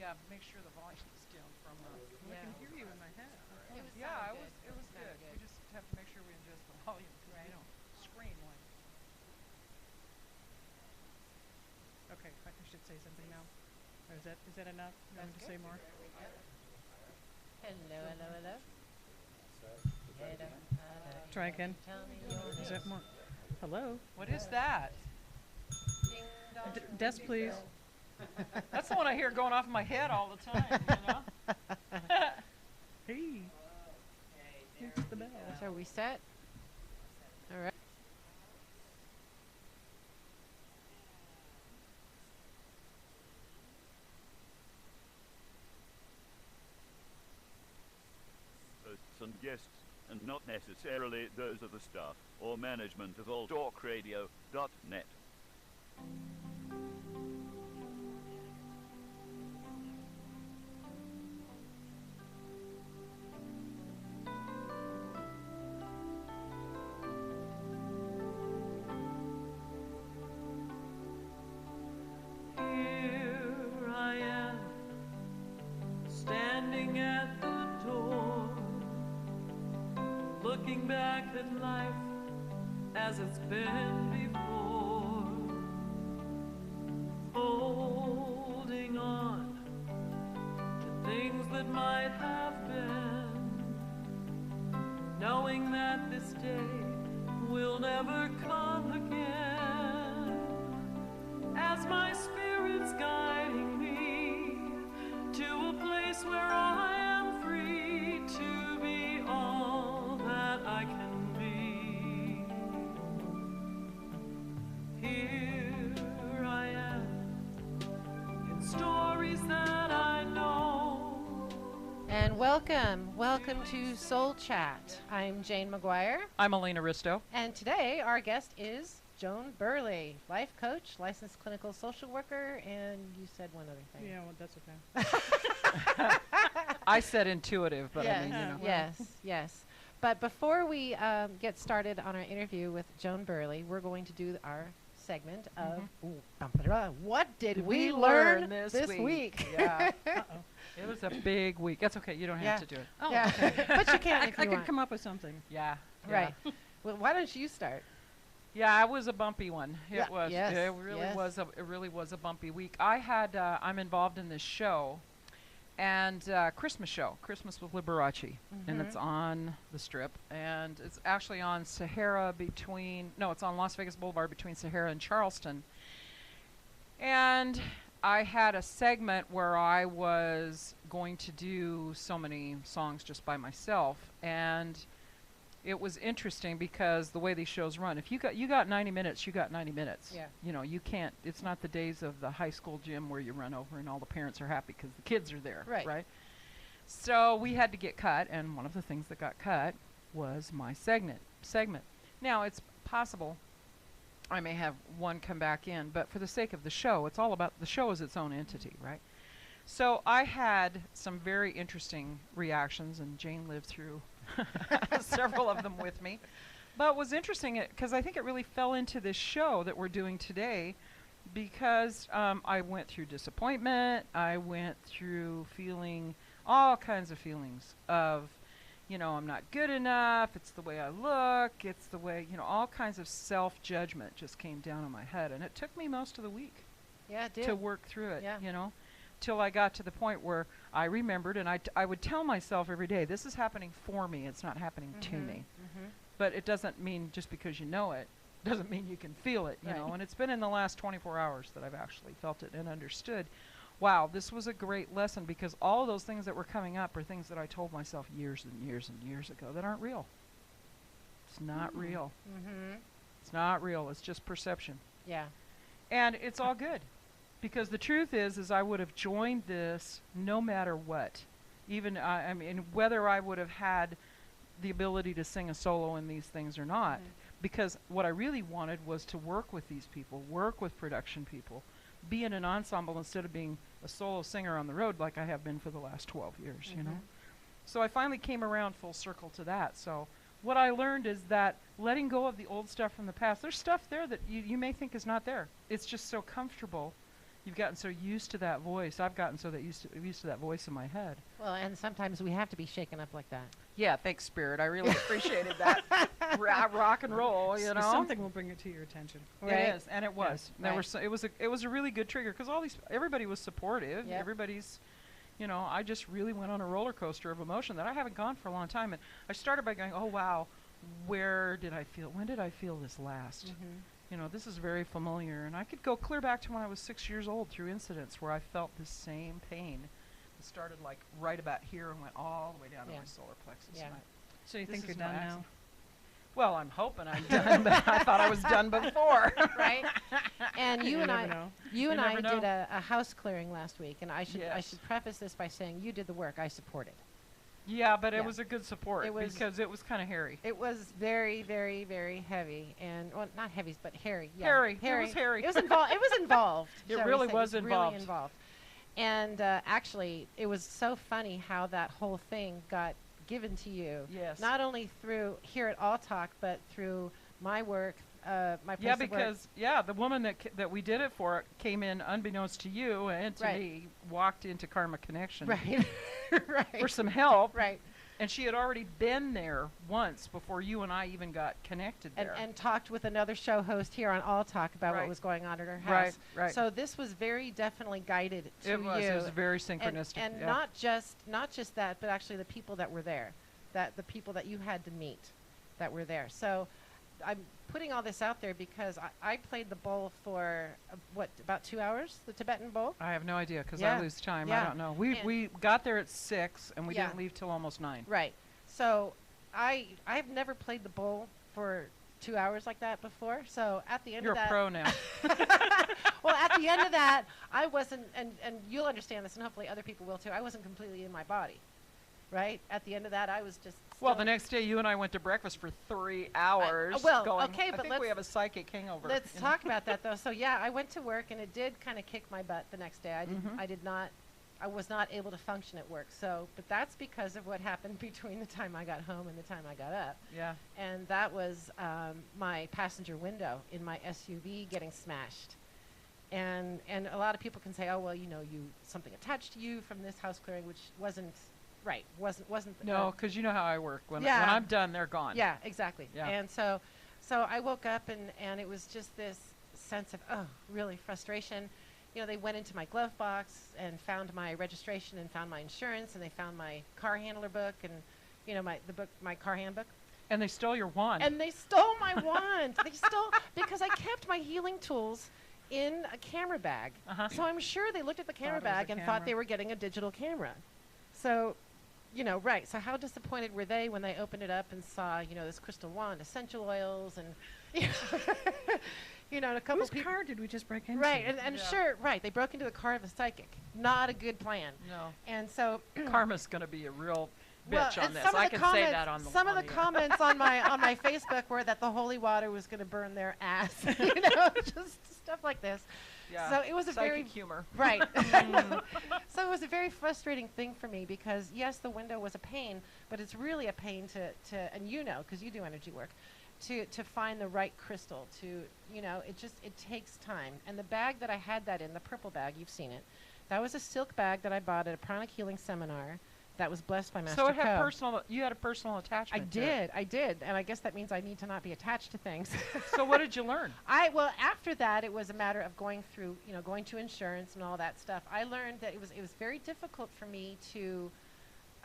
Yeah, make sure the volume's down from. I can hear you in my head. It was yeah, it was good. We just have to make sure we adjust the volume because we don't scream like. Okay, I should say something now. Or is that enough? You want me to say more? Hello, hello, hello. Try again. Is that more? Hello? What is that? Desk, please. That's the one I hear going off in my head all the time, you know? Hey. It's the bell. So are we set? All right. And guests, and not necessarily those of the staff or management of alltalkradio.net. Here I am, standing at the door, looking back at life as it's been before, holding on to things that might have been, knowing that this day will never come again, as my spirit's guiding me to a place where I am free to be all that I can be. Here I am in stories that I know. And welcome to Soul Chat. I'm Jane McGuire, I'm Elena Risto. and today our guest is Joan Burley, life coach, licensed clinical social worker, and you said one other thing. Yeah, well, that's okay. I said intuitive, but yes, I mean, you know. yes. But before we get started on our interview with Joan Burley, we're going to do our segment of What Did We Learn This Week? Yeah. Uh-oh. It was a big week. That's okay. You don't have to do it. Oh, Yeah. okay. But you can if I you could want. come up with something. Yeah. Right. Well, why don't you start? Yeah, it was a bumpy one. It Yeah, was. yes, It really yes. was. It really was a bumpy week. I'm involved in this show, and Christmas show, Christmas with Liberace, and it's on the Strip, and it's actually on Sahara it's on Las Vegas Boulevard between Sahara and Charleston. And I had a segment where I was going to do so many songs just by myself, and it was interesting because the way these shows run, if you got 90 minutes, you got 90 minutes. Yeah. You know, you can't. It's not the days of the high school gym where you run over and all the parents are happy because the kids are there. Right. So we had to get cut, and one of the things that got cut was my segment. Now it's possible I may have one come back in, but for the sake of the show, it's all about the show is its own entity, right? So I had some very interesting reactions, and Jane lived through several of them with me. But it was interesting because I think it really fell into this show that we're doing today because I went through disappointment. I went through feeling all kinds of feelings of, I'm not good enough. It's the way I look. It's the way, all kinds of self-judgment just came down on my head. And it took me most of the week Yeah, it did. to work through it, Yeah. Till I got to the point where I remembered, and I would tell myself every day, this is happening for me. It's not happening to me. But it doesn't mean just because you know it, doesn't mean you can feel it, Right. And it's been in the last 24 hours that I've actually felt it and understood. Wow, this was a great lesson because all of those things that were coming up are things that I told myself years and years and years ago that aren't real. It's not real. It's not real. It's just perception. Yeah. And it's all good. Because the truth is I would have joined this no matter what. Even, I mean, whether I would have had the ability to sing a solo in these things or not. Because what I really wanted was to work with these people, work with production people, be in an ensemble instead of being a solo singer on the road like I have been for the last 12 years, So I finally came around full circle to that. So what I learned is that letting go of the old stuff from the past, there's stuff there that you may think is not there. It's just so comfortable. you've gotten so used to that voice. I've gotten so that used to that voice in my head. Well, and sometimes we have to be shaken up like that. Yeah, thanks, Spirit. I really appreciated that. Rock and roll, you know. Something will bring it to your attention. Right. It is, and it was. Right. It was a really good trigger because everybody was supportive. Yep. Everybody's, I just really went on a roller coaster of emotion that I haven't gone for a long time. And I started by going, oh wow, when did I feel this last? This is very familiar, and I could go clear back to when I was 6 years old through incidents where I felt this same pain. It started like right about here and went all the way down to my solar plexus. Yeah. So you This think you're is my done now? accident. Well, I'm hoping I'm done, but I thought I was done before. Right? And you and never I, know. you and never I know. did a house clearing last week, and I Yes. should preface this by saying you did the work. I supported. Yeah, but Yeah. it was a good support It was- because it was kind of hairy. It was very, very, very heavy, and well, not heavy, but hairy. Yeah. Hairy. It was hairy. It was involved. It was involved. It shall we really say. was It involved. Really involved. And actually, it was so funny how that whole thing got given to you. Yes. Not only through here at All Talk, but through my work, my place Yeah, of work. because the woman that we did it for came in unbeknownst to you and to Right. me, walked into Karma Connection Right. right. for some help, Right. and she had already been there once before you and I even got connected there. And talked with another show host here on All Talk about Right. what was going on at her house. Right, right. So this was very definitely guided to It was. you. It was very and synchronistic. and yeah. not just that, but actually the people that were there, the people that you had to meet, that were there. So I'm putting all this out there because I played the bowl for about 2 hours, the Tibetan bowl. I have no idea because Yeah. I lose time. Yeah. I don't know. And- We got there at 6 and we Yeah. didn't leave till almost 9. Right. So I've never played the bowl for 2 hours like that before. So at the end You're of that, a pro now. well, at the end of that, I wasn't, and you'll understand this, and hopefully other people will too. I wasn't completely in my body, right? At the end of that, I was just. Well, still- the next day you and I went to breakfast for 3 hours. well, going, okay, I but think we let's- have a psychic hangover. Let's you know? talk about that though. So yeah, I went to work, and it did kind of kick my butt the next day. I was not able to function at work. So, but that's because of what happened between the time I got home and the time I got up. Yeah. And that was my passenger window in my SUV getting smashed. And a lot of people can say, oh well, something attached to you from this house clearing, which wasn't right. Wasn't No, because you know how I work. When Yeah. I'm done, they're gone. Yeah, exactly. Yeah. And so I woke up and it was just this sense of really frustration. They went into my glove box and found my registration and found my insurance, and they found my car handler book and my car handbook. And they stole your wand. And they stole my wand. They stole because I kept my healing tools in a camera bag. Uh-huh. So I'm sure they looked at the camera Thought it was bag a and camera. thought they were getting a digital camera. So, right. So how disappointed were they when they opened it up and saw, this crystal wand, essential oils, and a couple Whose people. car did we just break into? Right, and Yeah. sure, right. They broke into the car of a psychic. Not a good plan. No. And so Karma's going to be a real well, bitch on and this. some of I the can comments, say that on the some on of the air. comments on my Facebook were that the holy water was going to burn their ass, just stuff like this. Yeah. So it was a Psychic very humor. right. So it was a very frustrating thing for me because yes, the window was a pain, but it's really a pain to and because you do energy work, to find the right crystal. It takes time. And the bag that I had that in, the purple bag, you've seen it. That was a silk bag that I bought at a pranic healing seminar. That was blessed by Master So it had Co. you had a personal I attachment to it. did, and I guess that means I need to not be attached to things. So what did you learn? Well, after that, it was a matter of going through, going to insurance and all that stuff. I learned that it was very difficult for me to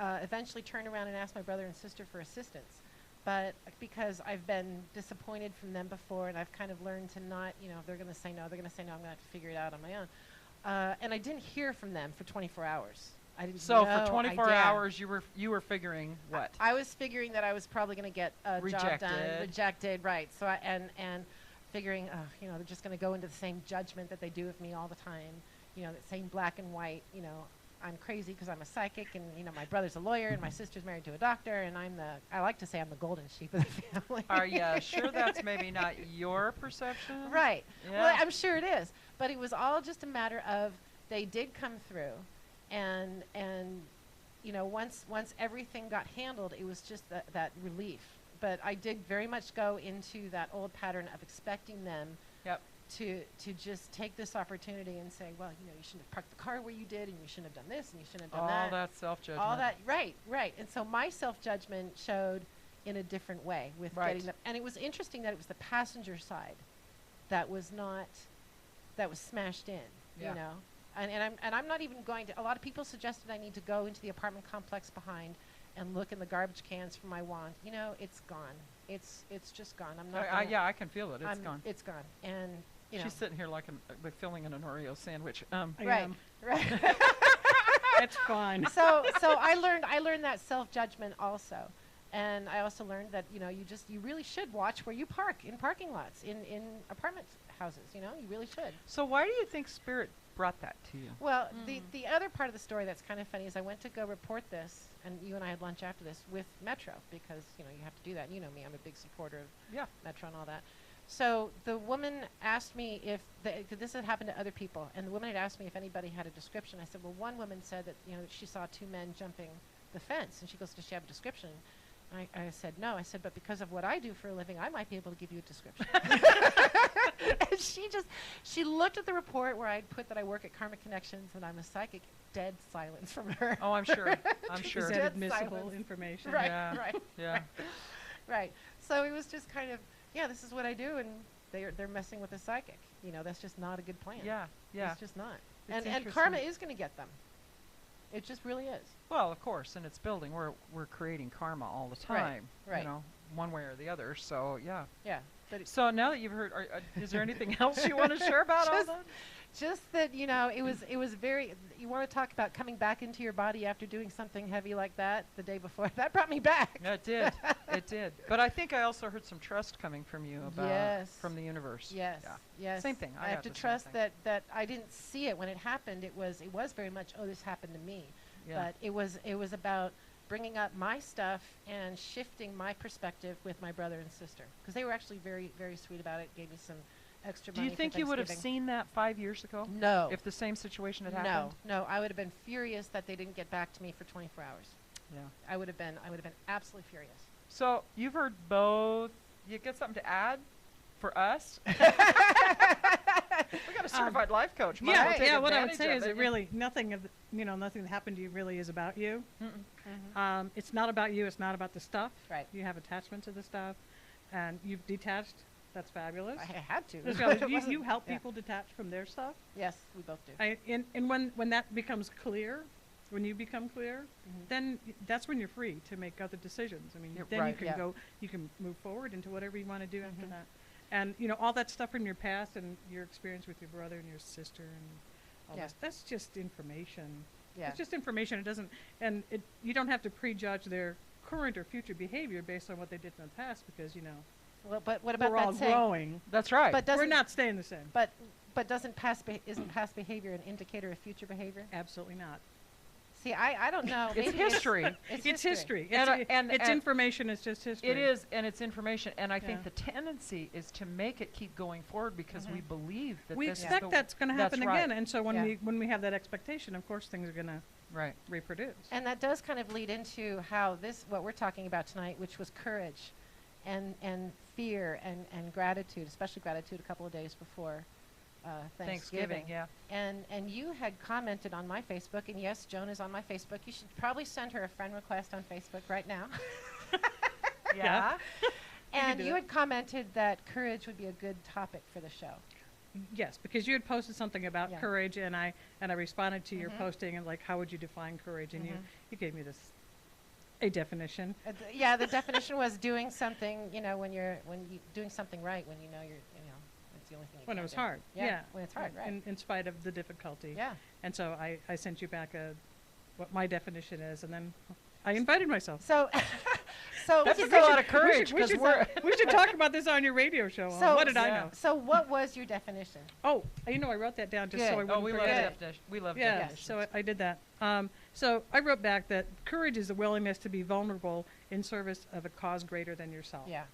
eventually turn around and ask my brother and sister for assistance, but because I've been disappointed from them before, and I've kind of learned to not, if they're going to say no, they're going to say no. I'm going to have to figure it out on my own. And I didn't hear from them for 24 hours. I didn't. So no for 24 idea. hours, you were figuring what? I was figuring that I was probably going to get a job done, rejected, right? So and figuring, they're just going to go into the same judgment that they do of me all the time. That same black and white. I'm crazy because I'm a psychic, and my brother's a lawyer, and my sister's married to a doctor, and I like to say I'm the golden sheep of the family. Are you sure that's maybe not your perception? Right. Yeah. Well, I'm sure it is, but it was all just a matter of they did come through, and once everything got handled, it was just that relief. But I did very much go into that old pattern of expecting them Yep. to just take this opportunity and say, well, you know, you shouldn't have parked the car where you did, and you shouldn't have done this, and you shouldn't have done All that. that self-judgment. All that, right. And so my self-judgment showed in a different way with Right. getting them. And it was interesting that it was the passenger side that was smashed in, Yeah. you know. And I'm not even going to. A lot of people suggested I need to go into the apartment complex behind and look in the garbage cans for my wand. You know, it's gone. It's just gone. I'm not. Yeah, I can feel it. It's gone. It's gone. And you know. She's sitting here like filling in an Oreo sandwich. I Right. am. Right. It's fine. so I learned that self-judgment also. And I also learned that, you know, you really should watch where you park in parking lots, in apartment houses, you know, you really should. So why do you think Spirit brought that to you? Well, the other part of the story that's kind of funny is I went to go report this, and you and I had lunch after this with Metro, because, you know, you have to do that. You know me, I'm a big supporter of Yeah. Metro and all that. So the woman asked me if this had happened to other people, and the woman had asked me if anybody had a description. I said, well, one woman said that, you know, she saw two men jumping the fence, and she goes, does she have a description? I said, no. I said, but because of what I do for a living, I might be able to give you a description. And she looked at the report where I'd put that I work at Karma Connections and I'm a psychic. Dead silence from her. Oh, I'm sure. I'm sure. Is Dead that admissible silence. information? Right, Yeah. right. Yeah. Right. So it was just kind of, yeah, this is what I do, and they're messing with a psychic. You know, that's just not a good plan. Yeah. Yeah. It's just not. It's And karma is going to get them. It just really is. Well, of course, and it's building. We're creating karma all the time. Right. You know, one way or the other. So yeah. Yeah. But So now that you've heard, is there anything else you want to share about all that? just that, you know, it was very, you want to talk about coming back into your body after doing something heavy like that the day before. That brought me back. Yeah, it did. It did. But I think I also heard some trust coming from you about Yes. from the universe. Yes. Yeah. Yes. Same thing. I I have got to the same trust thing. that I didn't see it when it happened. It was very much, oh, this happened to me. Yeah. But it was about bringing up my stuff and shifting my perspective with my brother and sister, because they were actually very, very sweet about it. Gave me some extra Do money. you think for you would have Thanksgiving. seen that 5 years ago? No. If the same situation had no, happened? no, I would have been furious that they didn't get back to me for 24 hours. Yeah. I would have been absolutely furious. So you've heard both. You got something to add for us? We got a certified life coach. Might as well Yeah, take yeah. What I would advantage say of is it really nothing that happened to you really is about you. It's not about you. It's not about the stuff. Right. You have attachment to the stuff, and you've detached. That's fabulous. I had to. That's fabulous. It you wasn't- help yeah. people detach from their stuff. Yes, we both do. And when that becomes clear, when you become clear, then that's when you're free to make other decisions. I mean, Yeah, then right. you can Yeah. go, you can move forward into whatever you want to do after that. And you know, all that stuff from your past and your experience with your brother and your sister and all Yeah. this, that's just information. Yeah. It's just information. It doesn't, and you don't have to prejudge their current or future behavior based on what they did in the past, because you know Well, but what about we're all that saying? growing. That's right. But We're doesn't not staying the same. But isn't past behavior an indicator of future behavior? Absolutely not. See, I don't know. It's Maybe history. It's history. And, It's and information. It's just history. It is, and it's information. And I think Yeah. the tendency is to make it keep going forward because we believe that We this is expect the that's going to that's happen right. again, and so when Yeah. we have that expectation, of course, things are going to right. reproduce. And that does kind of lead into how what we're talking about tonight, which was courage and fear and gratitude, especially gratitude a couple of days before Thanksgiving. Yeah. And you had commented on my Facebook, and yes, Joan is on my Facebook. You should probably send her a friend request on Facebook right now. Yeah. And do you that. had commented that courage would be a good topic for the show. Yes, because you had posted something about Yeah. courage, and I responded to your posting and like, how would you define courage? And you gave me a definition. Yeah, the definition was doing something, when you doing something right when you know it's the only thing you When can it was do. hard. Yeah. when it's hard, right. In spite of the difficulty. Yeah. And so I sent you back what my definition is, and then I invited myself. So, so That's we a should- lot of courage we because should, we're. we should talk about this on your radio show. So- What did I Yeah. know? So what was your definition? Oh, I wrote that down just so I Good. wouldn't Oh, we love forget it. definition. We love Yeah, definitions. so I did that. So I wrote back that courage is the willingness to be vulnerable in service of a cause greater than yourself. Yeah.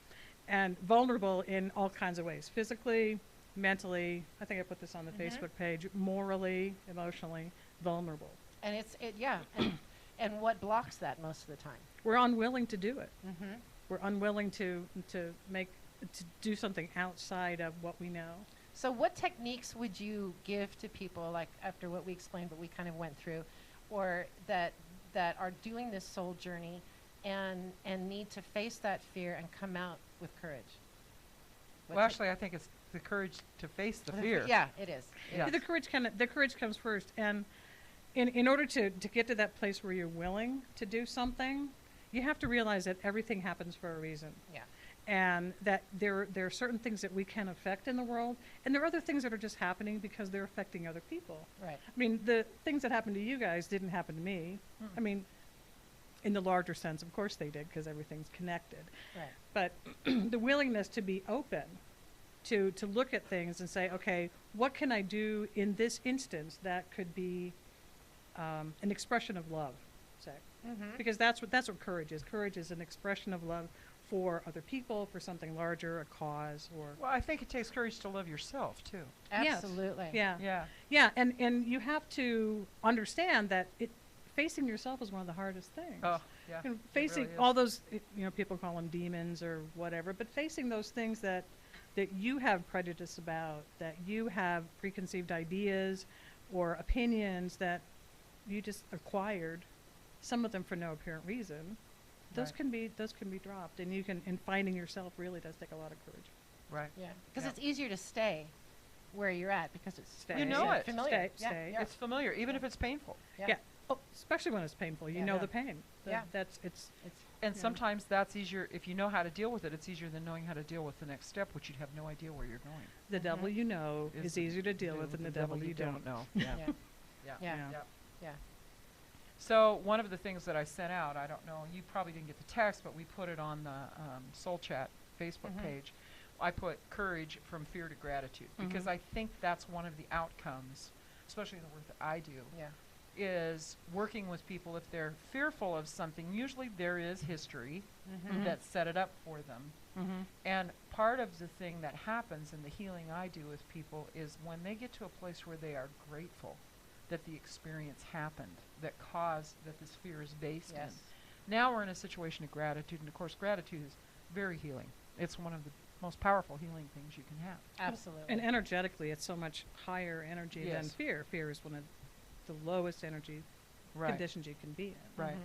And vulnerable in all kinds of ways, physically, mentally, I think I put this on the Facebook page, morally, emotionally, vulnerable. And and what blocks that most of the time? We're unwilling to do it. Mm-hmm. We're unwilling to do something outside of what we know. So what techniques would you give to people, like after what we explained, what we kind of went through, or that are doing this soul journey and need to face that fear and come out with courage? Well, actually, I think it's the courage to face the fear. Yeah, it is. Yeah. The courage comes first, and in order to get to that place where you're willing to do something, you have to realize that everything happens for a reason. Yeah. And that there are certain things that we can affect in the world, and there are other things that are just happening because they're affecting other people. Right. I mean, the things that happened to you guys didn't happen to me. I mean, in the larger sense, of course they did, because everything's connected. Right. But the willingness to be open, to look at things and say, okay, what can I do in this instance that could be an expression of love, say. Because that's what courage is. Courage is an expression of love for other people, for something larger, a cause, or... Well, I think it takes courage to love yourself, too. Absolutely. Yes. Yeah. Yeah, and you have to understand that facing yourself is one of the hardest things. Oh, yeah. You know, it facing really is. all those, people call them demons or whatever, but facing those things that you have prejudice about, that you have preconceived ideas or opinions that you just acquired, some of them for no apparent reason, those can be dropped, and finding yourself really does take a lot of courage. Right. Yeah. Because Yeah. it's easier to stay where you're at because it's Stay. You know it. familiar. Stay. Yeah. It's familiar, even if it's painful. Yeah. Oh, especially when it's painful, you Yeah. know Yeah. the pain. Yeah. It's And Yeah. sometimes that's easier, if you know how to deal with it, it's easier than knowing how to deal with the next step, which you'd have no idea where you're going. the devil you know is the- easier to deal with than the devil you don't. know. Yeah. Yeah. Yeah. Yeah. Yeah. Yeah. So one of the things that I sent out, I don't know, you probably didn't get the text, but we put it on the Soul Chat Facebook page. I put courage from fear to gratitude, because I think that's one of the outcomes, especially in the work that I do, Yeah. is working with people if they're fearful of something. Usually there is history that set it up for them. And part of the thing that happens in the healing I do with people is when they get to a place where they are grateful that the experience happened, that this fear is based Yes. in. Now we're in a situation of gratitude, and of course gratitude is very healing. It's one of the most powerful healing things you can have. Absolutely. And energetically, it's so much higher energy than Yes. fear. Fear is one of the lowest energy Right. conditions you can be in. Right.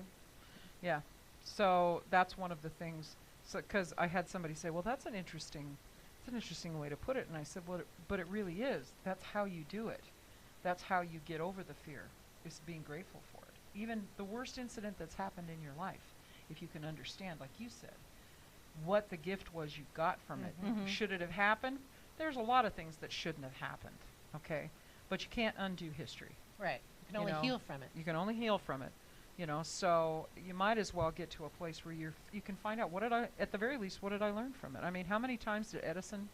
Yeah. So that's one of the things. So, because I had somebody say, "Well, that's an interesting way to put it," and I said, "Well, but it really is. That's how you do it. That's how you get over the fear. Is being grateful for it. Even the worst incident that's happened in your life, if you can understand, like you said, what the gift was you got from it. Should it have happened? There's a lot of things that shouldn't have happened. Okay, but you can't undo history. Right. You can You only know, heal from it. You can only heal from it, so you might as well get to a place where you can find out, at the very least, what did I learn from it? I mean, how many times did Edison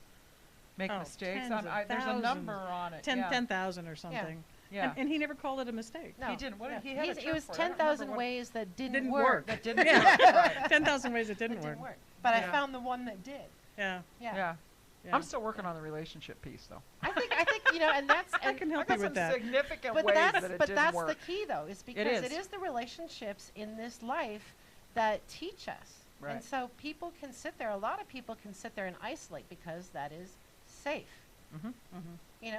make mistakes? tens of There's a thousands. number on it. 10,000 or something. Yeah. And he never called it a mistake. No. He didn't. What Yeah. did he had a It term was for it. I don't remember 10,000 what- ways that didn't Didn't work. work. That didn't work. Right. 10,000 ways it That didn't work. But Yeah. I found the one that did. Yeah. Yeah. Yeah. Yeah. I'm still working on the relationship piece, though. I think and that's I can help I you got with some that. significant but ways that's that it but didn't that's work. the key though, is because is. it is the relationships in this life that teach us. Right. And so people can sit there, a lot of people can sit there and isolate because that is safe.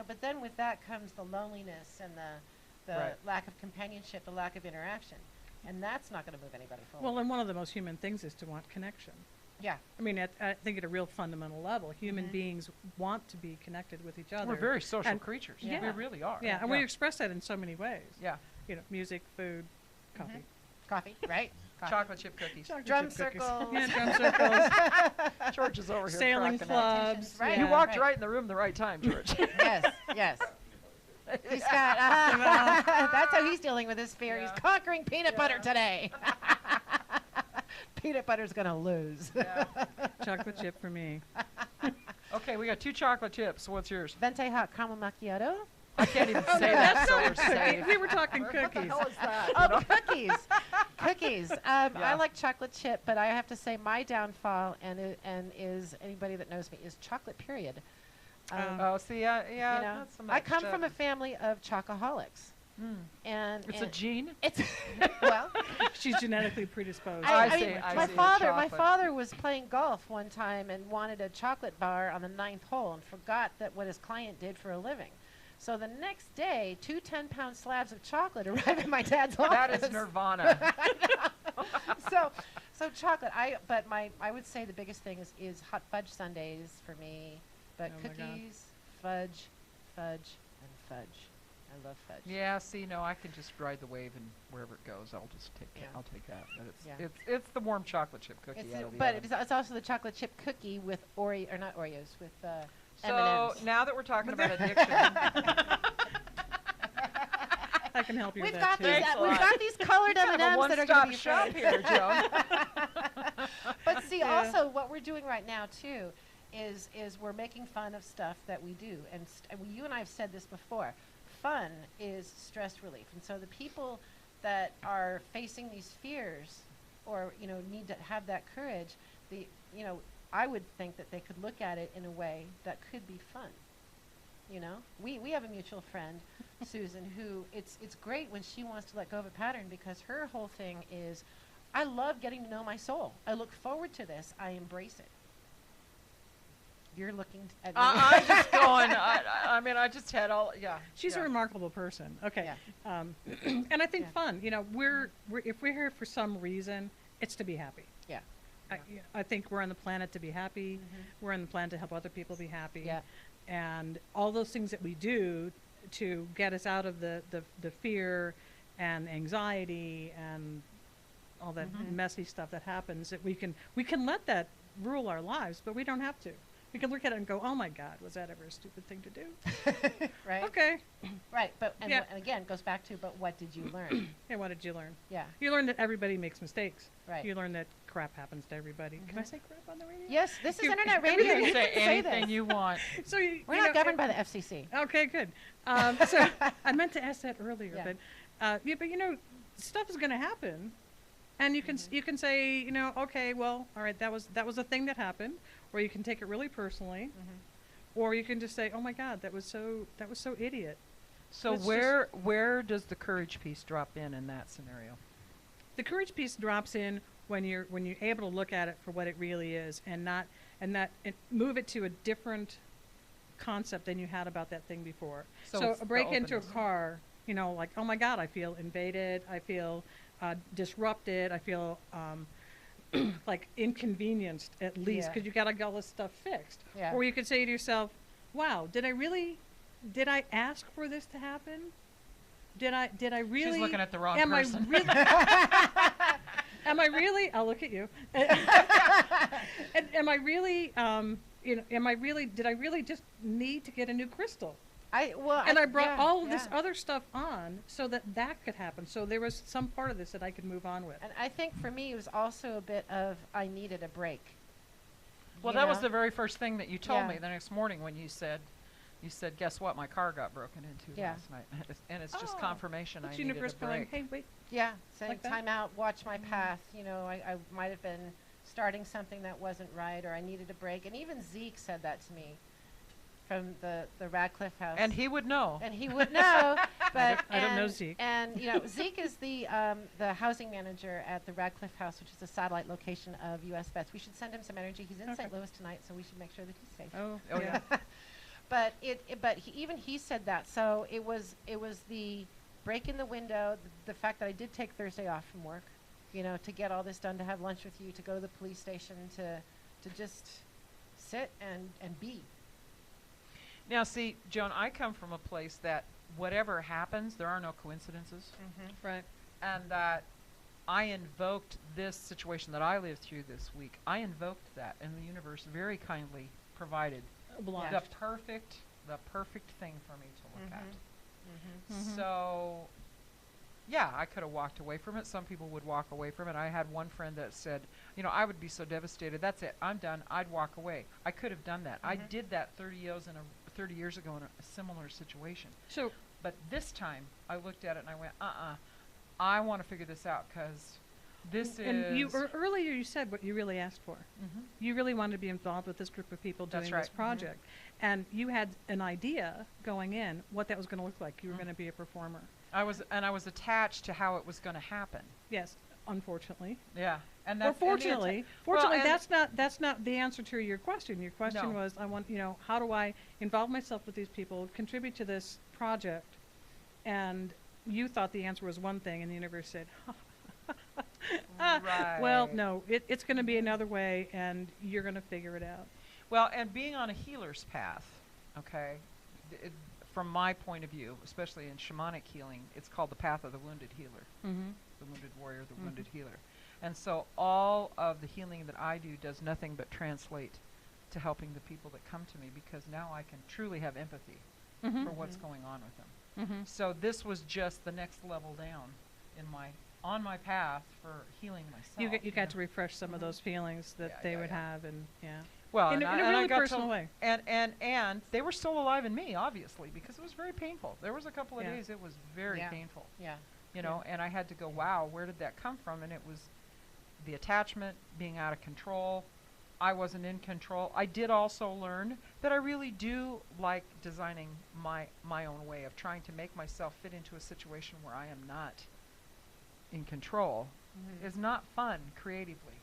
But then with that comes the loneliness and the Right. lack of companionship, the lack of interaction. And that's not going to move anybody forward. Well, and one of the most human things is to want connection. yeah. I mean, I think at a real fundamental level, human beings want to be connected with each other. We're very social And- creatures. Yeah. We really are. Yeah, and we express that in so many ways. Yeah. Music, food, coffee. Coffee, right? Coffee. Chocolate chip cookies. Chocolate Drum chip cookies. circles. Yeah, drum circles. George is over here Sailing cracking up. clubs. Right. You yeah. walked right in the room the right time, George. Yes, yes. He's got, that's how he's dealing with his fear. Yeah. He's conquering peanut butter today. Peanut butter's going to lose. Yeah. Chocolate chip for me. Okay, we got 2 chocolate chips. What's yours? Venti hot caramel macchiato. I can't even say that, so we're safe. We were talking What the cookies. hell is that? Oh, cookies. Cookies. I like chocolate chip, but I have to say my downfall, and is anybody that knows me, is chocolate, period. Oh, see, yeah, you know, not so I much. come from a family of chocoholics. And It's a gene? It's well, She's genetically predisposed. I I see, mean, I my see. my Chocolate. father was playing golf one time and wanted a chocolate bar on the 9th hole and forgot that what his client did for a living. So the next day, 2 10-pound slabs of chocolate arrived at my dad's office. That is nirvana. So chocolate. I would say the biggest thing is hot fudge sundaes for me. But Oh my God. cookies, fudge, and fudge. I love fudge. Yeah, see, no, I can just ride the wave and wherever it goes, I'll just take Yeah. I'll take that. But Yeah. it's the warm chocolate chip cookie It's out of the but oven. it's also the chocolate chip cookie with Oreo, or not Oreos, with So M&Ms. now that we're talking about addiction, I can help you We've with got that these. too. Thanks a We've lot. got these colored kind of a M&Ms that are going to one-stop be shop free. here, Joan. But see, Yeah. also what we're doing right now too is we're making fun of stuff that we do, and you and I have said this before. Fun is stress relief, and so the people that are facing these fears, or need to have that courage, I would think that they could look at it in a way that could be fun. We have a mutual friend, Susan, who it's great when she wants to let go of a pattern, because her whole thing is, I love getting to know my soul. I look forward to this. I embrace it. You're looking at me. I'm just going. I mean, I just had all. Yeah. She's yeah. a remarkable person. Okay. Yeah. And I think Yeah. fun. We're if we're here for some reason, it's to be happy. Yeah. I think we're on the planet to be happy. Mhm. We're on the planet to help other people be happy. Yeah. And all those things that we do to get us out of the fear and anxiety and all that Mhm. messy stuff that happens, that we can let that rule our lives, but we don't have to. We can look at it and go, oh my God, was that ever a stupid thing to do? Right. Okay. Right. But Yeah. and again, it goes back to, but what did you learn? And what did you learn? Yeah. You learn that everybody makes mistakes. Right. You learn that crap happens to everybody. Can I Mhm. say crap on the radio? Yes. This is You- internet radio. You You can say can say anything this. you want. So We're not governed by the FCC. Okay, good. So I meant to ask that earlier, Yeah. but stuff is going to happen, and you can Mhm. you can say, okay, well, all right, that was a thing that happened, or you can take it really personally, Mhm. or you can just say, oh my God, that was so idiot. So Let's where does the courage piece drop in that scenario? The courage piece drops in when you're able to look at it for what it really is, and move it to a different concept than you had about that thing before. So it's a the break into a openness. car, like, oh my God, I feel invaded, I feel disrupted, I feel like inconvenienced at least, Yeah. because you got to get all this stuff fixed. Yeah. Or you could say to yourself, wow, did I ask for this to happen? Did I really? She's looking at the wrong am person. I really? Am I really? I'll look at you. Am I really? Did I really just need to get a new crystal? I brought yeah, all of this yeah. other stuff on so that could happen. So there was some part of this that I could move on with. And I think for me, it was also a bit of, I needed a break. Well, You that was know? the very first thing that you told Yeah. me the next morning when you said, guess what? My car got broken into Yeah. last night. And it's just Oh, confirmation I It's needed universe a going, break. hey, wait. Yeah, saying Like that? time out, watch my path. I might have been starting something that wasn't right, or I needed a break. And even Zeke said that to me from the Radcliffe house. And he would know. And he would know. But I don't know and- Zeke. And Zeke is the housing manager at the Radcliffe house, which is a satellite location of U.S. Vets. We should send him some energy. He's in Okay. St. Louis tonight, so we should make sure that he's safe. Oh, Oh, yeah. But even he said that. So it was the break in the window, the fact that I did take Thursday off from work, to get all this done, to have lunch with you, to go to the police station, to just sit and be. Now, see, Joan, I come from a place that whatever happens, there are no coincidences. Right. And that I invoked this situation that I lived through this week. I invoked that, and the universe very kindly provided Obliged. the perfect thing for me to look at. Mhm. So, yeah, I could have walked away from it. Some people would walk away from it. I had one friend that said, I would be so devastated. That's it. I'm done. I'd walk away. I could have done that. I Mhm. did that 30 years ago in a similar situation. So But this time, I looked at it and I went, I want to figure this out, because This And you is earlier you said what you really asked for. Mhm. You really wanted to be involved with this group of people doing That's right. this project, and you had an idea going in what that was going to look like. You were Mm. going to be a performer. I was attached to how it was going to happen. Yes, unfortunately. Yeah, and Or that's and the fortunately, well, and- that's not the answer to your question. Your question No. was, I want, how do I involve myself with these people, contribute to this project, and you thought the answer was one thing, and the universe said, well, Right. no, it's going to be another way, and you're going to figure it out. Well, and being on a healer's path, okay, from my point of view, especially in shamanic healing, it's called the path of the wounded healer, Mm-hmm. the wounded warrior, the Mhm. wounded healer. And so all of the healing that I do does nothing but translate to helping the people that come to me, because now I can truly have empathy Mm-hmm. for what's going on with them. Mm-hmm. So this was just the next level down on my path for healing myself. You got to refresh some of Mhm. those feelings that Yeah, they yeah, would yeah. have, and yeah. Well, In and a I- and I really got to- personal way. And they were still alive in me, obviously, because it was very painful. There was a couple of Yeah. days it was very Yeah. painful, Yeah. you know, and I had to go, wow, where did that come from? And it was the attachment, being out of control. I wasn't in control. I did also learn that I really do like designing my own way of trying to make myself fit into a situation where I am not in control. Mhm. Is not fun creatively.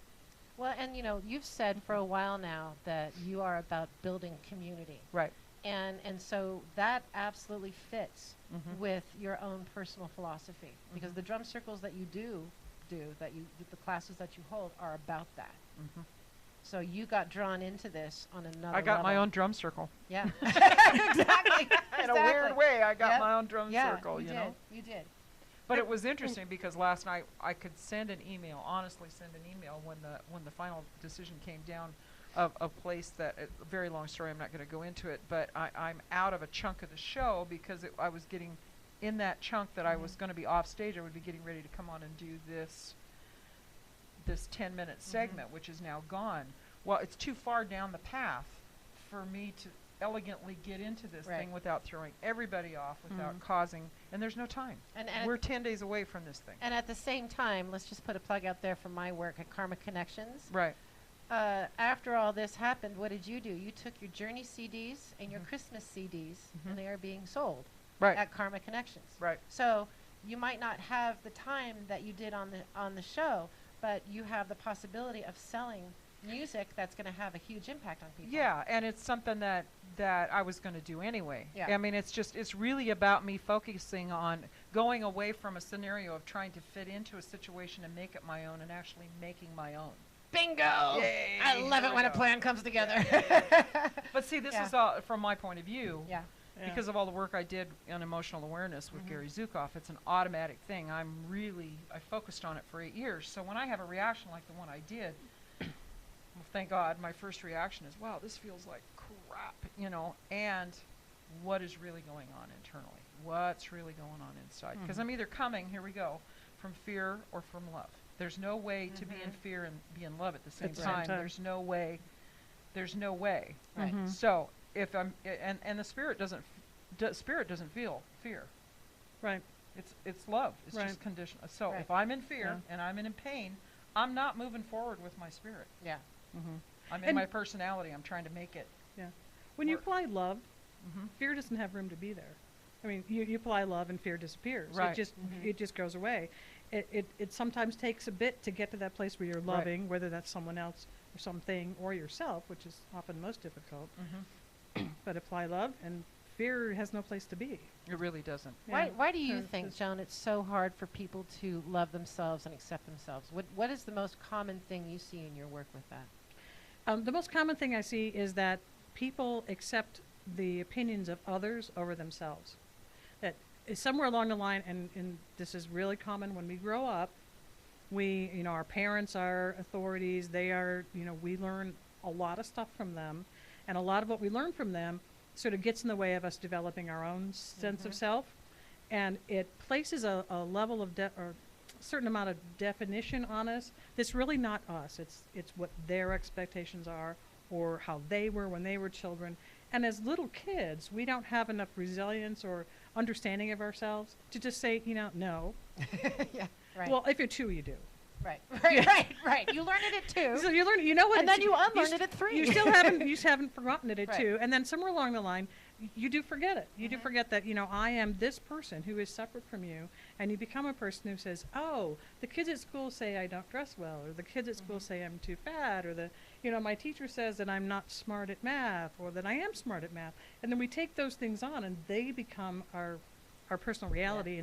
Well, and you've said for a while now that you are about building community, Right. and so that absolutely fits Mhm. with your own personal philosophy, because Mhm. the drum circles that you do the classes that you hold are about that. Mhm. So you got drawn into this on another I got my level. own drum circle. Yeah. Exactly. In a weird way, I got Yep. my own drum Yeah, circle, you you did. know. You did. But it was interesting because last night I could send an email, honestly send an email when the final decision came down of a place that, a very long story, I'm not going to go into it, but I'm out of a chunk of the show because I was getting, in that chunk that I was going to be off stage, I would be getting ready to come on and do this 10-minute segment, which is now gone. Well, it's too far down the path for me to elegantly get into this Right. thing without throwing everybody off, without Mhm. causing, and there's no time. And We're 10 days away from this thing. and at the same time, let's just put a plug out there for my work at Karma Connections. Right. After all this happened, what did you do? You took your Journey CDs and your Mhm. Christmas CDs, Mhm. and they are being sold Right. at Karma Connections. Right. So you might not have the time that you did on the show, but you have the possibility of selling music that's going to have a huge impact on people. Yeah, and it's something that I was going to do anyway. Yeah. I mean, it's really about me focusing on going away from a scenario of trying to fit into a situation and make it my own, and actually making my own. Bingo! Yay, I love there it we when a go. plan comes together. But see, this Yeah. is all from my point of view. Yeah. Because of all the work I did on emotional awareness with Mhm. Gary Zukoff, it's an automatic thing. I focused on it for 8 years. So when I have a reaction like the one I did, well, thank God, my first reaction is, wow, this feels like crap, you know, and what is really going on internally? What's really going on inside? Because Mhm. I'm either coming, here we go, from fear or from love. There's no way to be in fear and be in love at the same At the same time. time. There's no way. There's no way. Right. Mhm. So if I'm and the spirit doesn't feel fear. Right. It's love. It's Right. just conditional. So Right. if I'm in fear Yeah. and I'm in pain, I'm not moving forward with my spirit. Yeah. Mm-hmm. I'm in And- my personality. I'm trying to make it. When you Work. apply love, Mm-hmm. fear doesn't have room to be there. I mean, you apply love and fear disappears. Right. Mhm. It just goes away. It sometimes takes a bit to get to that place where you're Right. loving, whether that's someone else or something or yourself, which is often most difficult. Mm-hmm. But apply love, and fear has no place to be. It really doesn't. Yeah. Why do you Yeah, think, just- Joan, it's so hard for people to love themselves and accept themselves? What is the most common thing you see in your work with that? The most common thing I see is that people accept the opinions of others over themselves. That is somewhere along the line, and this is really common when we grow up, our parents are authorities, they are, we learn a lot of stuff from them, and a lot of what we learn from them sort of gets in the way of us developing our own sense of Mhm. self, and it places a level of or certain amount of definition on us that's really not us. It's what their expectations are, or how they were when they were children. And as little kids, we don't have enough resilience or understanding of ourselves to just say, no. Yeah. Right. Well, if you're two, you do. Right, right, right, right. You learn it at 2, So you learn, you know what? and then it's- you unlearn st- it at 3. You still haven't, you just haven't forgotten it at Right. 2, and then somewhere along the line, you do forget it. You do Mhm. forget that, I am this person who is separate from you, and you become a person who says, oh, the kids at school say I don't dress well, or the kids at school say I'm too fat, or my teacher says that I'm not smart at math, or that I am smart at math. And then we take those things on, and they become our personal reality,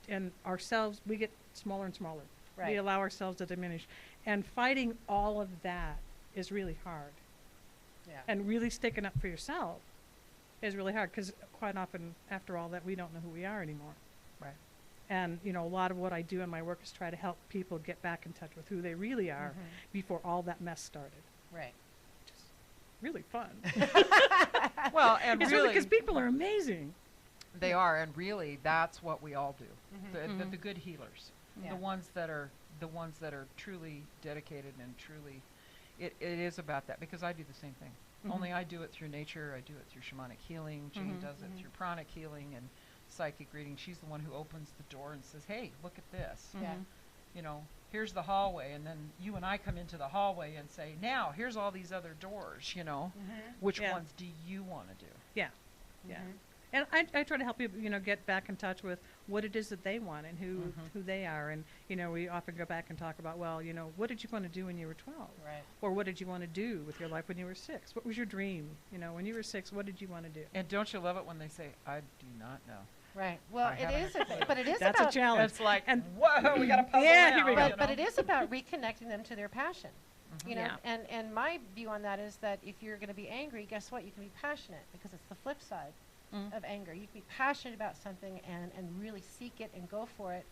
and ourselves, we get smaller and smaller. We Right. allow ourselves to diminish. And fighting all of that is really hard. Yeah. And really sticking up for yourself is really hard, because quite often, after all that, we don't know who we are anymore. Right. And, a lot of what I do in my work is try to help people get back in touch with who they really are before all that mess started. Right. Which is really fun. Well, and It's really because people are amazing. they are, and really, that's what we all do. Mhm. The good healers, Yeah. the ones that are truly dedicated and truly, it is about that, because I do the same thing. Only I do it through nature. I do it through shamanic healing. Jane does it through pranic healing and psychic reading. She's the one who opens the door and says, "Hey, look at this. Yeah. Here's the hallway," and then you and I come into the hallway and say, "Now, here's all these other doors. Which Yeah. ones do you want to do?" Yeah. Yeah. And I try to help people, get back in touch with what it is that they want and who they are. And, we often go back and talk about, well, what did you want to do when you were 12? Right. Or what did you want to do with your life when you were 6? What was your dream? When you were 6, what did you want to do? And don't you love it when they say, "I do not know"? Right. Well, I it haven't is, a clue. but it is That's about a challenge. It's like, And- whoa, we got a puzzle Yeah, now, here we go. but it is about reconnecting them to their passion. Yeah. And my view on that is that if you're going to be angry, guess what? You can be passionate, because it's the flip side of anger. You can be passionate about something and really seek it and go for it,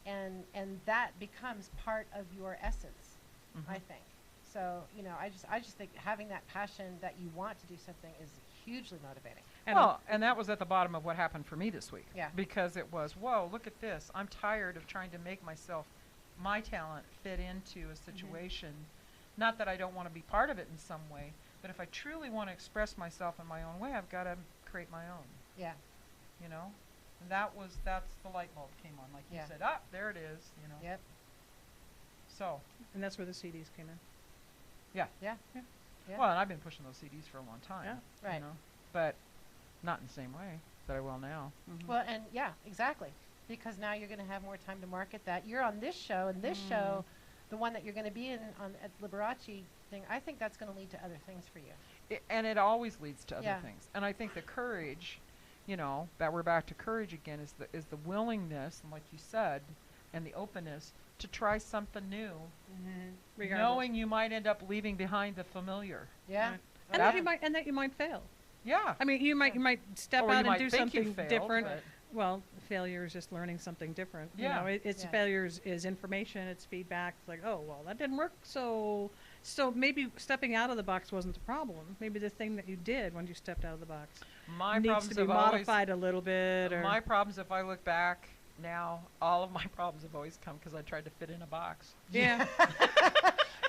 and that becomes part of your essence, I think. So, I just think having that passion that you want to do something is hugely motivating. And Well, and that was at the bottom of what happened for me this week. Yeah. Because it was, whoa, look at this. I'm tired of trying to make my talent fit into a situation. Not that I don't want to be part of it in some way, but if I truly want to express myself in my own way, I've got to create my own, Yeah. And that's the light bulb came on. Like you Yeah. said, there it is, Yep. So, And that's where the CDs came in. Yeah. Yeah. Yeah. well, and I've been pushing those CDs for a long time. Yeah. Right. But not in the same way that I will now. Well, and yeah, exactly. Because now you're going to have more time to market that. You're on this show, and this show, the one that you're going to be in at Liberace thing, I think that's going to lead to other things for you. And it always leads to other Yeah. things. And I think the courage, that we're back to courage again, is the willingness, and like you said, and the openness to try something new, Regardless. knowing you might end up leaving behind the familiar. Yeah. Right. Oh, And yeah. that you might fail. Yeah. I mean, you might step Or you out and might do think you something failed, different. but- Well, failure is just learning something different. Yeah. It's Yeah. failure is information. It's feedback. It's like, oh, well, that didn't work. So maybe stepping out of the box wasn't the problem. Maybe the thing that you did when you stepped out of the box My needs problems to be have always, modified a little bit. Or my problems, if I look back now, all of my problems have always come because I tried to fit in a box. yeah.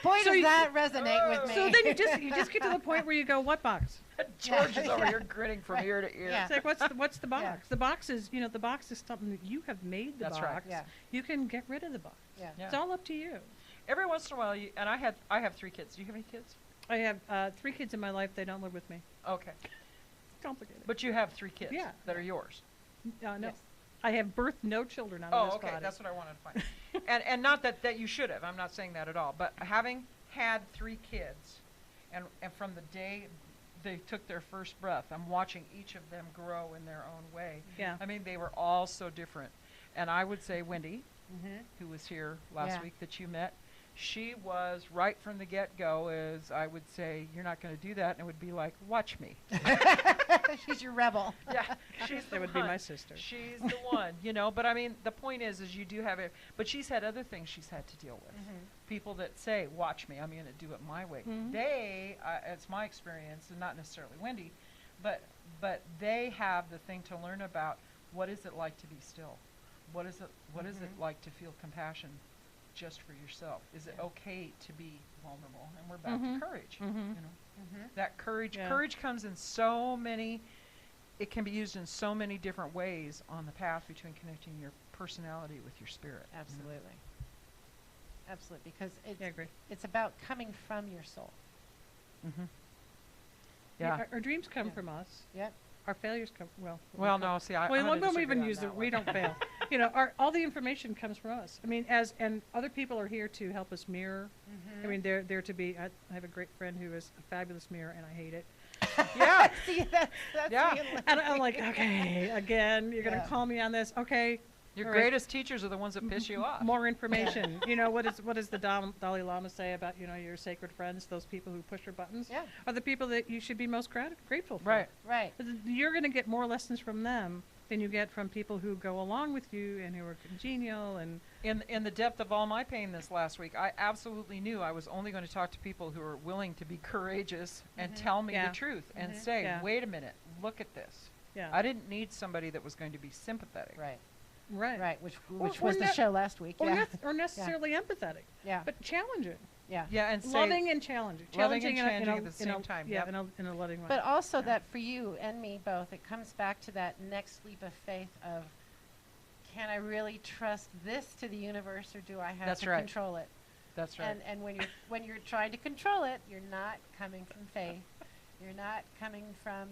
Boy, So does you- that resonate with me. So then you just get to the point where you go, what box? George is over Yeah. here grinning from Right. ear to ear. Yeah. It's like, what's the box? Yeah. The box is the box is something that you have made. The That's box. right. Yeah. You can get rid of the box. Yeah. Yeah. It's all up to you. Every once in a while, and I have 3 kids. Do you have any kids? I have 3 kids in my life. They don't live with me. Okay. It's complicated. But you have 3 kids Yeah. that are yours. No. Yes. I have birthed no children out Oh, of this okay. body. That's what I wanted to find. and not that you should have. I'm not saying that at all. But having had 3 kids, and from the day they took their first breath, I'm watching each of them grow in their own way. Yeah. I mean, they were all so different. And I would say Wendy, Mm-hmm. who was here last Yeah. week that you met, she was right from the get-go, as I would say, you're not going to do that, and it would be like, watch me. She's your rebel. Yeah, she's the That would be one. my sister. She's the one, But I mean, the point is you do have it. But she's had other things she's had to deal with. People that say, "Watch me, I'm going to do it my way." Mhm. They, it's my experience, and not necessarily Wendy, but they have the thing to learn about what is it like to be still. What is it like to feel compassion just for yourself? Is it Yeah. okay to be vulnerable? And we're back Mhm. to courage. Mhm. That courage Yeah. courage comes in so many, it can be used in so many different ways on the path between connecting your personality with your spirit. Absolutely. absolutely, because it's Yeah, I agree. it's about coming from your soul. Mm-hmm. Yeah. Yeah. Our dreams come Yeah. from us. Yep. Our failures come, well. Well, no, see, I'm Well, gonna we won't disagree even on use that it. We one. don't fail. You know, all the information comes from us. I mean, and other people are here to help us mirror. I mean, they're to be. I have a great friend who is a fabulous mirror, and I hate it. Yeah. See, that's Yeah. me and And I'm like, okay, again, you're gonna Yeah. call me on this? Okay, Your all right. greatest teachers are the ones that piss you off. More information. You know, what does the Dalai Lama say about, you know, your sacred friends, those people who push your buttons? Yeah. Are the people that you should be most grateful for. Right. Right. You're going to get more lessons from them than you get from people who go along with you and who are congenial and In the depth of all my pain this last week, I absolutely knew I was only going to talk to people who are willing to be courageous and tell me Yeah. the truth and Mhm. say, Yeah. wait a minute, look at this. yeah. I didn't need somebody that was going to be sympathetic. Right. Right. Right. Which Or- which or was the ne- show last week. Or, Yeah. or necessarily empathetic, Yeah. but challenging. Yeah. Yeah, and say, Loving and challenging. Loving and Challenging in a- challenging in a- at the in a- same time, Yeah, yep. in a loving way. But also Yeah. that for you and me both, it comes back to that next leap of faith of, can I really trust this to the universe, or do I have That's to right. control it? that's right. And when you're trying to control it, you're not coming from faith. You're not coming from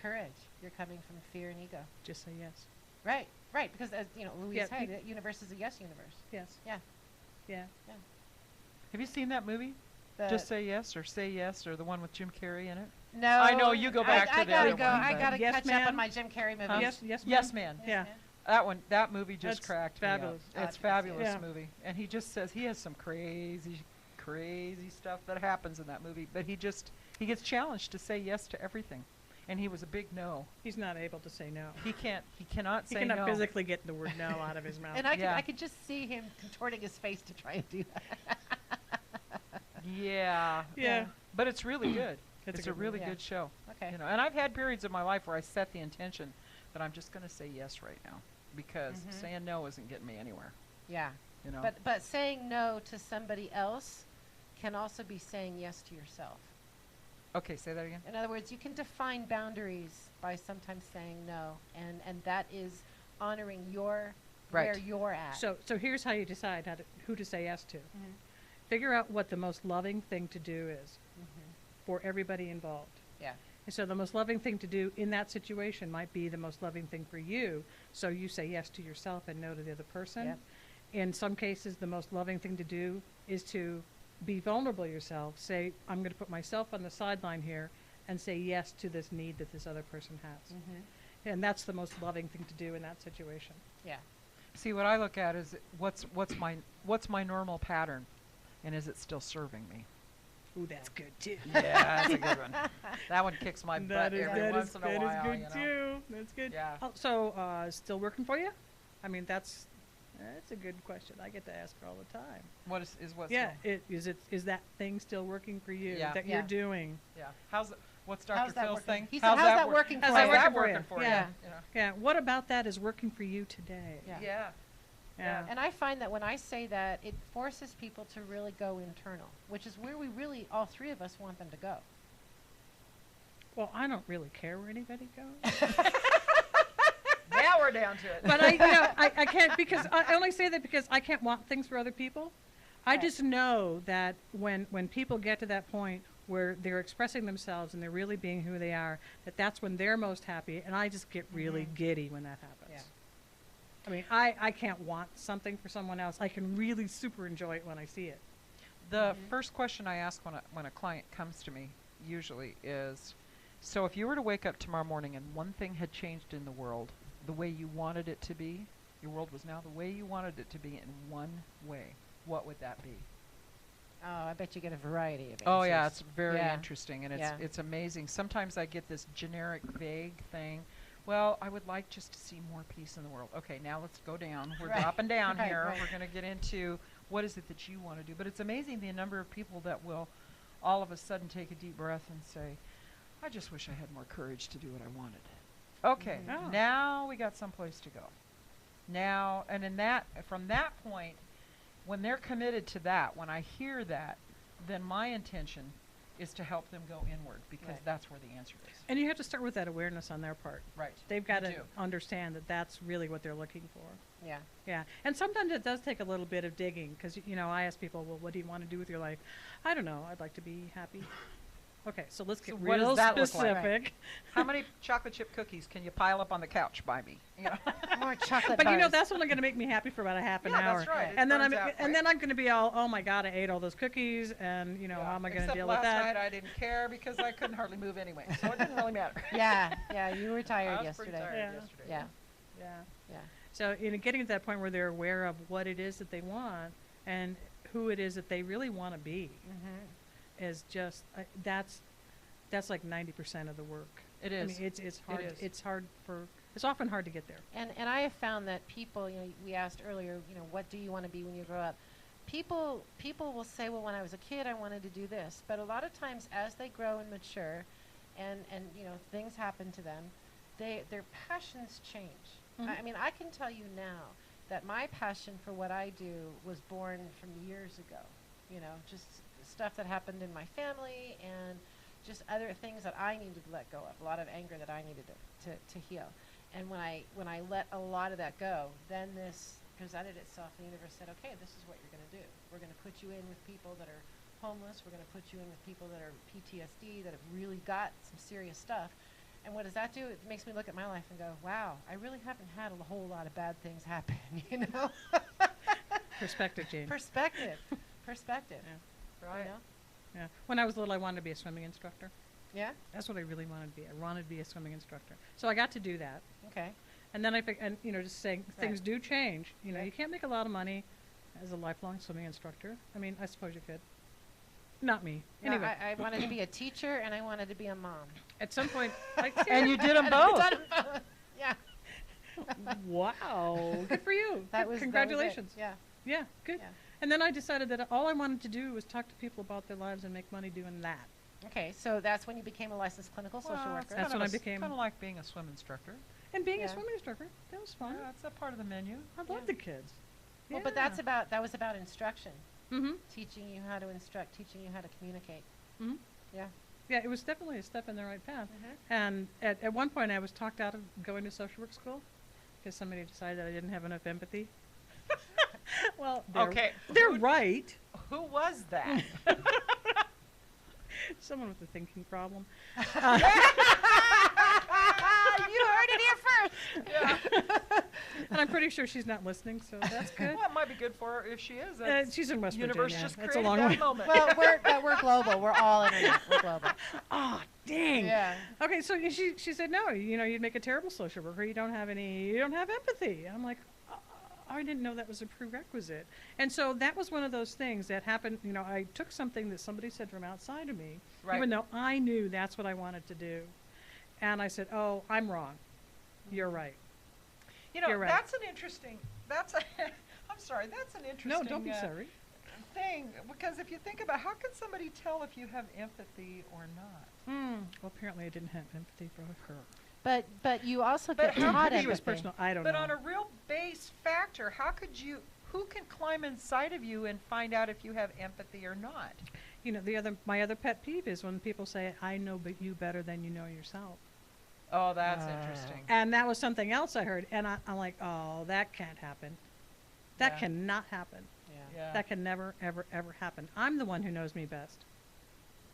courage. You're coming from fear and ego. Just say yes. Right. Right. Because as you know, Louise Yeah, said, the universe is a yes universe. Yes. Yeah. Yeah. Have you seen that movie? The- Just Say Yes or the one with Jim Carrey in it? No. I know, you go back to I the gotta other go. one, I but- gotta Yes, catch up ma'am? on my Jim Carrey movies. Huh? Yes. Yes. Yes, ma'am? man. Yeah. That movie just That's cracked fabulous. me up. It's Yes, fabulous yeah. movie, and he just says he has some crazy stuff that happens in that movie. But he gets challenged to say yes to everything, and he was a big no. He's not able to say no. He cannot He say cannot no. physically get the word no out of his mouth. And I Yeah. could just see him contorting his face to try and do that. Yeah. Yeah. But it's really good. It's a It's a good really movie. good show. Okay. You know, and I've had periods of my life where I set the intention that I'm just going to say yes right now because Mhm. saying no isn't getting me anywhere. Yeah. You know. But saying no to somebody else can also be saying yes to yourself. Okay, say that again. In other words, you can define boundaries by sometimes saying no, and that is honoring your Right. where you're at. So here's how you decide who to say yes to. Mhm. Figure out what the most loving thing to do is for everybody involved. Yeah. And so the most loving thing to do in that situation might be the most loving thing for you. So you say yes to yourself and no to the other person. Yep. In some cases, the most loving thing to do is to be vulnerable yourself. Say, I'm going to put myself on the sideline here and say yes to this need that this other person has. And that's the most loving thing to do in that situation. Yeah. See, what I look at is what's my normal pattern, and is it still serving me? Ooh, that's good too. Yeah, that's a good one. That one kicks my butt every once in a while. good you know? too. That's good. Yeah. Oh, so, still working for you? I mean, that's a good question. I get to ask her all the time. What is what's Yeah, wrong? is that thing still working for you Yeah. that Yeah. you're doing? Yeah. What's How's Dr. that Phil's working? thing? He said, how's that working How's for that you? working for you? for Yeah. you? know? Yeah. What about that is working for you today? Yeah. Yeah. Yeah. And I find that when I say that, it forces people to really go internal, which is where we really, all three of us, want them to go. Well, I don't really care where anybody goes. Now we're down to it. But I can't, because I only say that because I can't want things for other people. I Right. just know that when people get to that point where they're expressing themselves and they're really being who they are, that's when they're most happy, and I just get really giddy when that happens. Yeah. I mean, I can't want something for someone else. I can really super enjoy it when I see it. The first question I ask when a client comes to me usually is, so if you were to wake up tomorrow morning and one thing had changed in the world the way you wanted it to be, your world was now the way you wanted it to be in one way, what would that be? Oh, I bet you get a variety of answers. Oh yeah, it's very Yeah. interesting, and Yeah. it's amazing. Sometimes I get this generic, vague thing. Well, I would like just to see more peace in the world. Okay, now let's go down. We're Right. dropping down Right, here. right. We're going to get into what is it that you want to do. But it's amazing the number of people that will all of a sudden take a deep breath and say, I just wish I had more courage to do what I wanted. Okay, Oh. now we got someplace to go. Now, and from that point, when they're committed to that, when I hear that, then my intention is to help them go inward, because Right. that's where the answer is. And you have to start with that awareness on their part. Right. They've got to do. understand that that's really what they're looking for. Yeah. Yeah, and sometimes it does take a little bit of digging, because I ask people, well, what do you want to do with your life? I don't know. I'd like to be happy. Okay, so let's get So what does real that look like? specific. How many chocolate chip cookies can you pile up on the couch by me? You know? More chocolate But bars. that's only going to make me happy for about a half an Yeah, hour. that's right. It And then burns out quick. I'm going to be all, oh my God, I ate all those cookies, and how am I going to Except deal last with that? night I didn't care because I couldn't hardly move anyway, so it didn't really matter. Yeah, you were tired I was pretty yesterday. tired Yeah. yesterday. Yeah, Yeah. yeah. So getting to that point where they're aware of what it is that they want and who it is that they really want to be Mm-hmm. is just that's like 90% of the work. It I is. mean, it's hard. is. It's often hard to get there. And I have found that people, we asked earlier, what do you want to be when you grow up? People will say, well, when I was a kid, I wanted to do this. But a lot of times, as they grow and mature, and things happen to them, their passions change. Mhm. I mean, I can tell you now that my passion for what I do was born from years ago. Just stuff that happened in my family and just other things that I needed to let go of, a lot of anger that I needed to heal. And when I let a lot of that go, then this presented itself. The universe said, okay, this is what you're going to do. We're going to put you in with people that are homeless. We're going to put you in with people that are PTSD, that have really got some serious stuff. And what does that do? It makes me look at my life and go, wow, I really haven't had a whole lot of bad things happen, Perspective, Jane. Perspective. Right. Yeah. When I was little, I wanted to be a swimming instructor. Yeah? That's what I really wanted to be. I wanted to be a swimming instructor. So I got to do that. Okay. And then just saying things do change. Right. You can't make a lot of money as a lifelong swimming instructor. I mean, I suppose you could. Not me. No, Anyway, I wanted to be a teacher and I wanted to be a mom. at some point, And you did them And I've both. done 'em both. Yeah. wow, good for you. That Good. was Congratulations. That was it. Yeah, good. Yeah. And then I decided that all I wanted to do was talk to people about their lives and make money doing that. Yeah. Okay, so that's when you became a licensed clinical social worker. That's when I became- Kind of like being a swim instructor. And being Yeah. a swimming instructor, that was fun. Yeah, it's a part of the menu. I love Yeah. the kids. Well, but that was about instruction, Mm-hmm. teaching you how to instruct, teaching you how to communicate. Mm-hmm. Yeah. Yeah, it was definitely a step in the right path. Mhm. And at one point, I was talked out of going to social work school because somebody decided I didn't have enough empathy. Well, they're right. Who was that? Someone with a thinking problem. You heard it here first. Yeah. And I'm pretty sure she's not listening, so that's good. Well, it might be good for her if she is. That's She's in West universe Virginia. just That's a created long that way. moment. Well, we're global. We're all internet. We're global. Oh, dang. Yeah. Okay, so she said, no, you'd make a terrible social worker. You don't have empathy. And I'm like, I didn't know that was a prerequisite. And so that was one of those things that happened. I took something that somebody said from outside of me, Right. even though I knew that's what I wanted to do. And I said, oh, I'm wrong. You're right. You're right. That's an interesting. I'm sorry. That's an interesting. No, don't be sorry. Thing, because if you think about how can somebody tell if you have empathy or not? Well, apparently I didn't have empathy for her. But you also But get how taught could She was empathy. personal. I don't But know. on a real base factor, who can climb inside of you and find out if you have empathy or not? My other pet peeve is when people say, I know but you better than you know yourself. Oh, that's interesting. And that was something else I heard. And I'm like, oh, that can't happen. That Yeah. cannot happen. Yeah. That can never, ever, ever happen. I'm the one who knows me best.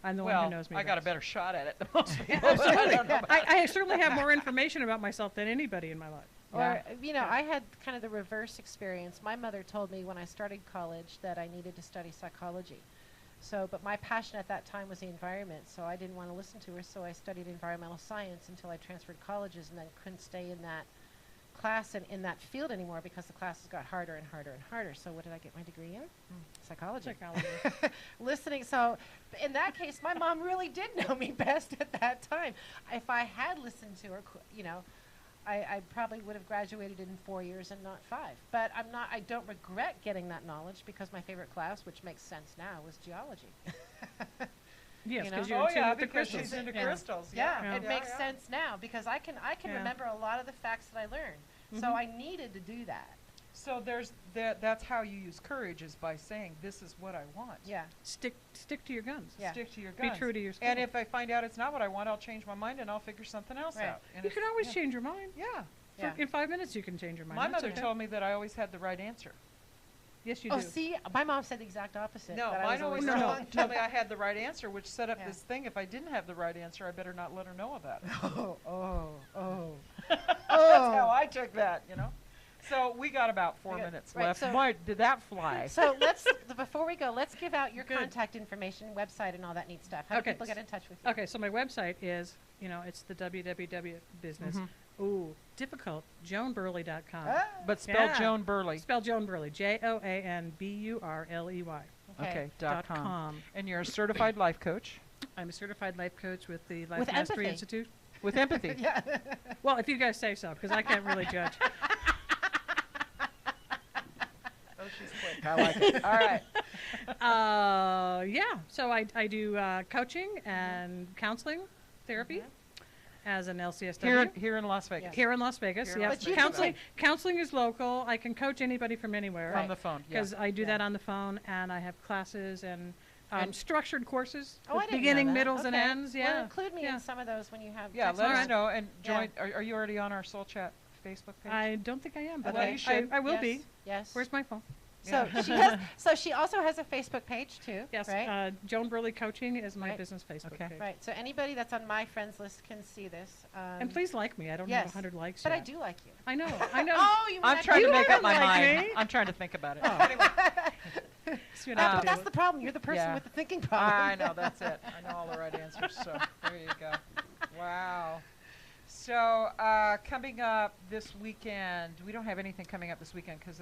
I'm the one well, who knows me I best. got a better shot at it than most people. Absolutely. I don't know about I certainly have more information about myself than anybody in my life. Or, I had kind of the reverse experience. My mother told me when I started college that I needed to study psychology. But my passion at that time was the environment, so I didn't want to listen to her, so I studied environmental science until I transferred colleges and then couldn't stay in that class and in that field anymore because the classes got harder and harder and harder. So what did I get my degree in? Psychology. Listening. So in that case, my mom really did know me best at that time. If I had listened to her, I probably would have graduated in 4 years and not 5. But I don't regret getting that knowledge because my favorite class, which makes sense now, was geology. Yes, You because know? you're in tune with the because crystals. she's into Yeah. crystals. Yeah, Yeah. it makes sense now because I can Yeah. remember a lot of the facts that I learned. So Mhm. I needed to do that. So that's how you use courage, is by saying, this is what I want. Yeah. Stick to your guns. Yeah. Stick to your Be guns. true to your And school. if I find out it's not what I want, I'll change my mind and I'll figure something else Right. out. And You if- can always yeah. change your mind. Yeah. Yeah. In 5 minutes, you can change your mind. My That's mother okay. told me that I always had the right answer. Yes, you Oh, do. see, my mom said the exact opposite. No, that I mine was always No, wrong. told me I had the right answer, which set up Yeah. this thing. If I didn't have the right answer, I better not let her know about it. Oh. That's how I took that, you know. So we got about 4 We got- minutes right, left. so- Boy, did that fly. So before we go, let's give out your Good. contact information, website, and all that neat stuff. How do Okay, people get in touch with you? Okay, so my website is, it's the www business. Mhm. Ooh, difficult. JoanBurley.com. Ah, But spell Yeah. Joan Burley. Spell Joan Burley. JoanBurley. Okay, dot .com. com. And you're a certified life coach I'm a certified life coach with the Life With Mastery empathy. Institute. with empathy. Yeah. Well, if you guys say so, because I can't really judge. Oh, she's quick. I like it. All right. Yeah. So I do coaching and counseling therapy as an LCSW. Here in Las Vegas. Here in Las Vegas, Here in yeah. Las But you Vegas. can Counseling is local. I can coach anybody from anywhere. From the phone. Yeah. Because I do Yeah. that on the phone, and I have classes and And- structured courses, Oh, I with didn't know beginning, that. middles, and Okay. ends. Well, Yeah. include me yeah. in some of those when you have. Yeah, text let us messages. know and Yeah. join. Are you already on our Soul Chat Facebook page? I don't think I am, but Well, I, you should. I will Yes. be. Yes. Where's my phone? So she also has a Facebook page too. Yes, Right. Joan Burley Coaching is my Right. business Facebook Okay. page. Right. So anybody that's on my friends list can see this. And please like me. I don't yes. have 100 likes But yet. I do like you. I know. I know. Oh, you. I'm mean trying to You make up my wouldn't like mind. me. I'm trying to think about it. Oh. Anyway, So you don't But have to that's deal the problem. You're the person Yeah. with the thinking problem. I know, that's it. I know all the right answers. So there you go. Wow. So coming up this weekend, we don't have anything coming up this weekend because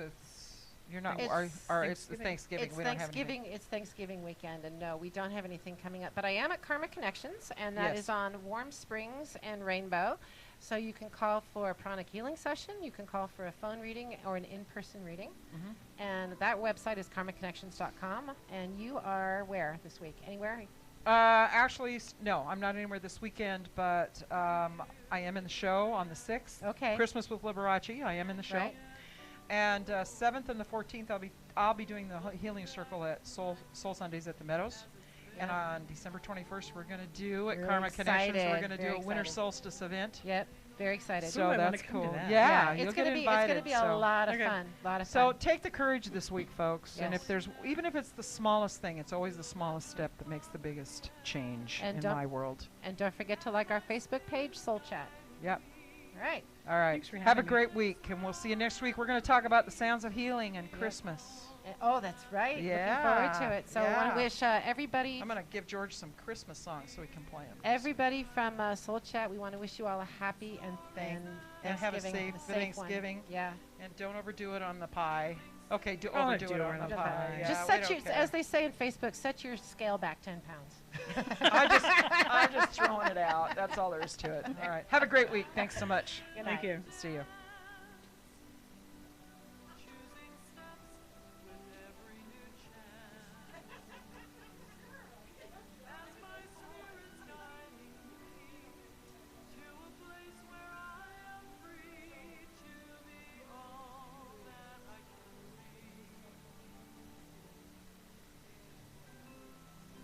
you're not. It's It's Thanksgiving. It's We don't have anything. It's Thanksgiving weekend, and no, we don't have anything coming up. But I am at Karma Connections, and that Yes. is on Warm Springs and Rainbow. So you can call for a pranic healing session. You can call for a phone reading or an in-person reading. Mhm. And that website is karmaconnections.com. And you are where this week? Anywhere? Actually, no, I'm not anywhere this weekend, but I am in the show on the 6th. Okay. Christmas with Liberace. I am in the show. Right. And 7th and the 14th, I'll be doing the healing circle at Soul Sundays at the Meadows. And Yeah. on December 21st, we're going to do at Really Karma Connections. We're excited, going to do very a winter excited. solstice event. Yep. Very excited. So Ooh, I wanna that's come to cool. that. Yeah, it's you'll gonna get be invited. it's gonna be so. a lot of Okay. fun. Lot of So fun. take the courage this week, folks. And Yes. if there's, even if it's the smallest thing, it's always the smallest step that makes the biggest change And in don't- my world. And don't forget to like our Facebook page, Soul Chat. Yep. All right. All right. Thanks for Have a having me. great week, and we'll see you next week. We're going to talk about the sounds of healing and Christmas. Oh, that's right. Looking Yeah, forward to it. So I want yeah. to wish everybody, I'm going to give George some Christmas songs so he can play them. everybody from Soul Chat, we want to wish you all a happy and have a Thanksgiving, safe one. Thanksgiving. Yeah. And don't overdo it on the pie. Okay, Oh, overdo it do on it the on the pie. pie. Yeah, Just we set don't your, care. as they say in Facebook, set your scale back 10 pounds. I'm just throwing it out. That's all there is to it. All right. Have a great week. Thanks so much. Good Thank night. you. See you.